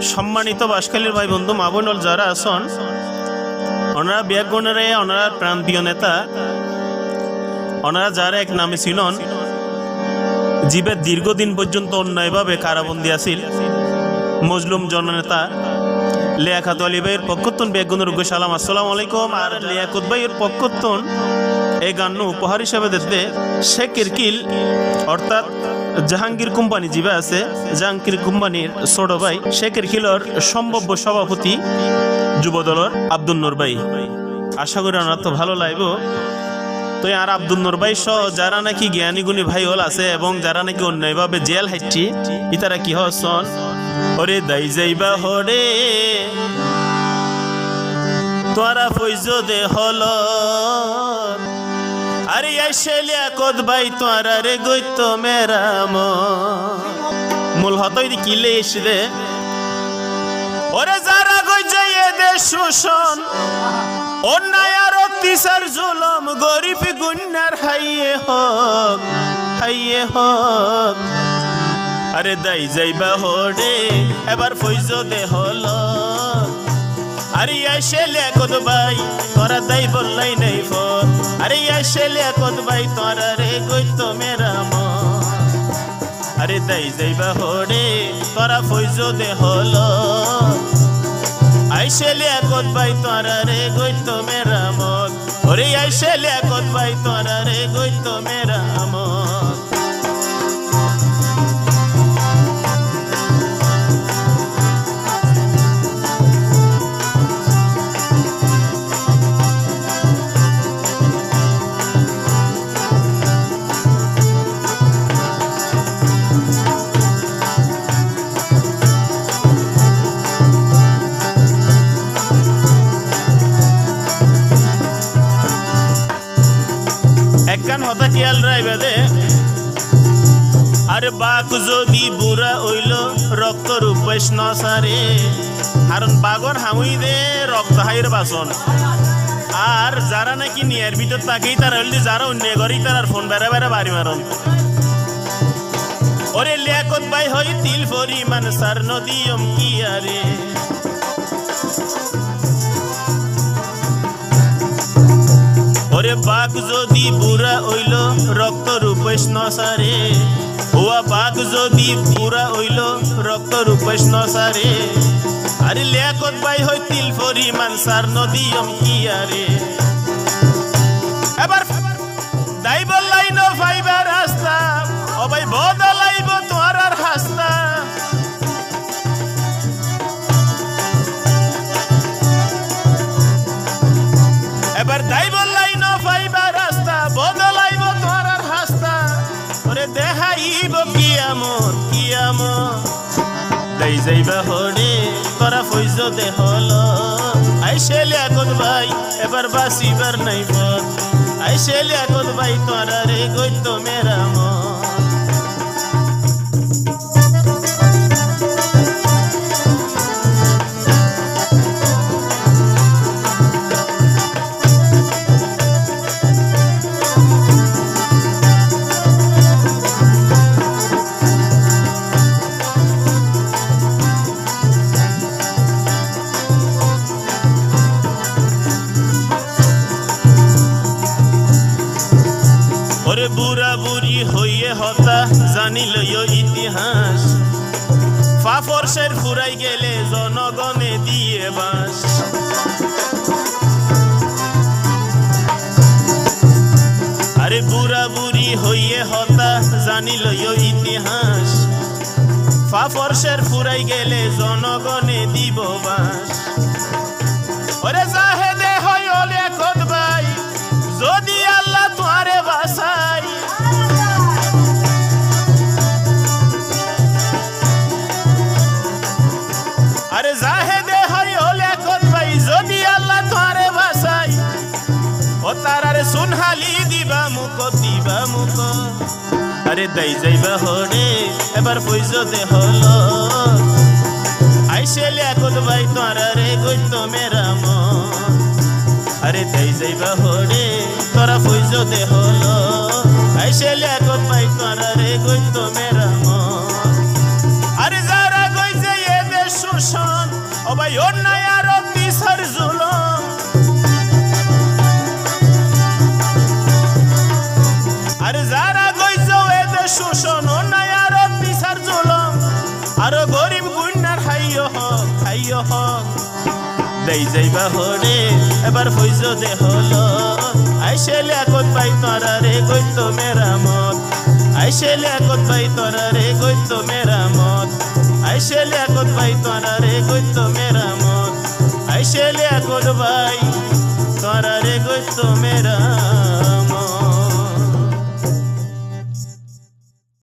সম্মানিত বাসখালীর ভাই বন্ধু মা বোন যারা আছেন ওনারা বিয়াগণরে ওনারা প্রান্তীয় নেতা ওনারা যারা এক নামে ছিলেন জীবের দীর্ঘদিন পর্যন্ত অন্যায়ভাবে কারাবন্দী আছিল মজলুম জননেতা লিয়াকত আলী ভাইয়ের পক্ষতন বিয়াগণের উগ্র সালাম আসসালামু আলাইকুম। আর লিয়াকত ভাইয়ের পক্ষতন এই গান উপহার হিসাবে দিতে শেখ কিরকিল অর্থাৎ জাহাঙ্গীর কোম্পানি জিবা আছে জাহাঙ্গীর কোম্পানির ছোট ভাই শেখ কিরকিলর সম্ভাব্য সভাপতি যুবদলের আব্দুল নূর ভাই। আশা করি ওনার তো ভালো লাগবে। তো আর আব্দুল নূর ভাই সহ যারা নাকি জ্ঞানী গুণী ভাই হল আছে এবং যারা নাকি অন্যায়ভাবে জেল হাইটি ইতারা কি হন ওরে দাই যাইবা হরে তোরা ফৈজ দে হল আরে আইসেলিয়া কদ ভাই তোরা রে গইতো মেরাম মূল হতই কিলে এসে দে ওরে যারা গই যাইয়ে দে শোষণ অন্যায় আর অত্যাচার জুলুম গরিব গুনার হাইয়ে হক আরে দাই যাইবা হরে এবার ফৈজ দে হল আরে আইসেলে কদ ভাই তোরা দাই বললাই নাই ফর আরে আইসেলে কদ ভাই তোরা রে গইতো মেরাম আরে দাই যাইবা হরে তোরা ফৈজ দে হল আইসেলে কদ ভাই তোরা রে গইতো মেরাম ওরে আইসেলে কদ ভাই তোরা রে গইতো মেরাম। একখান হতা খেয়াল রাইবে দে আরে বাঘ যদি বুড়া হইল রক্ত রূপেশ নসারে কারণ বাঘর হামুই দে রক্ত হাইর বাসন আর যারা নাকি নিয়ার ভিতর তাকেই তারা হইলে যারা অন্যায় করি তার ফোন বেড়া বেড়া বাড়ি মারন ওরে লিয়াকত ভাই হই তিল পরিমাণ সার নদীয়ম কি আরে ওরে বাঘ যদি বুড়া হইল রক্ত রূপেশ নসারে ওয়া বাঘ যদি বুড়া হইল রক্ত রূপেশ নসারে আরে লিয়াকত ভাই হই তিল পরিমাণ সার নদীয়ম কি আরে এবার দাই বললাই ন ফাইবার রাস্তা ও ভাই বদলাইব তোর আর হাস্তা এবার দাই বললাই ন ফাইবার রাস্তা বদলাইব তোর আর হাস্তা ওরে দেখাইব কিয়ামত দাই যাইবা হরে তোরা ফৈজ দে হল আইসেলে আকত ভাই এবার বাসিবার নাই পথ আইসেলে আকত ভাই তোরা রে গইতো মেরাম। ওরে বুড়া বুড়ি হইয়ে হতা জানিল ইতিহাস ফাফরসের ফুরাই গেলে জনগণে দিয়ে বাস আরে বুড়া বুড়ি হইয়ে হতা জানিল ইতিহাস ফাফরসের ফুরাই গেলে জনগণে দিব বাস ওরে জাহেদে হয় ওলে কদ ভাই যদি আল্লাহ তোরে বাসাই আরে জাহেদে হয় ওলে কদ ভাই যদি আল্লাহ তোরে বাসাই ও তারারে সুনহালি দিবা মুখ আরে দাই যাইবা হরে এবার ফৈজ দে হল আইসেলে কদ ভাই তোরা রে গইতো মেরাম আরে দাই যাইবা হরে তোরা ফৈজ দে হল আইসেলে কদ ভাই তোরা রে গইতো মেরাম আরে যারা গই যাইয়ে দে শোষণ ভাই অন্যায় আর বিচার জুলুম আর যারা গইছ এতে শোষণ অন্যায় আর বিচার জুলুম আর গরিব গুন্নার হাইয় হক দেই যাইবা হরে এবার ফইজ দে হলো আইসে লেকত পাই তোরা রে গইত মেরামত আইসে লেকত পাই তোরা রে গইত মেরামত আইসে লেকত পাই তোরা রে গইত মেরামত আইসে লেকত পাই তোরা রে গইত মেরামত